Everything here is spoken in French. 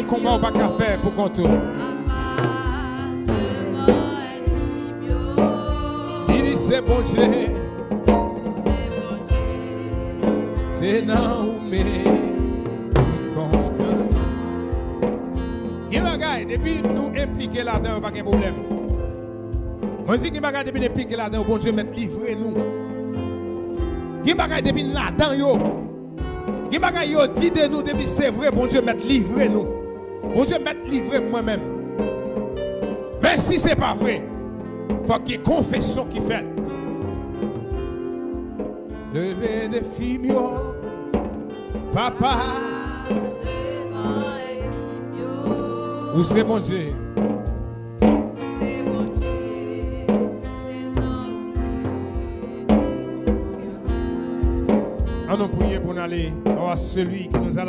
Et comment on va faire pour qu'on tourne? Dis c'est bon Dieu. C'est non mais confiance. Il regarde depuis nous impliquer là-dedans pas de problème. Moi dis qu'il regarde depuis impliquer là-dedans bon Dieu mettre livrer nous. Qui regarde depuis là-dedans yo. Qui regarde yo dit de nous depuis c'est vrai bon Dieu mettre livrer nous. Bon Dieu mettre livrer moi-même. Mais si c'est pas vrai, faut qu'il y ait confession qui fait. Levez des filles, papa. Où c'est mon Dieu? On nous prier pour nous aller à celui qui nous a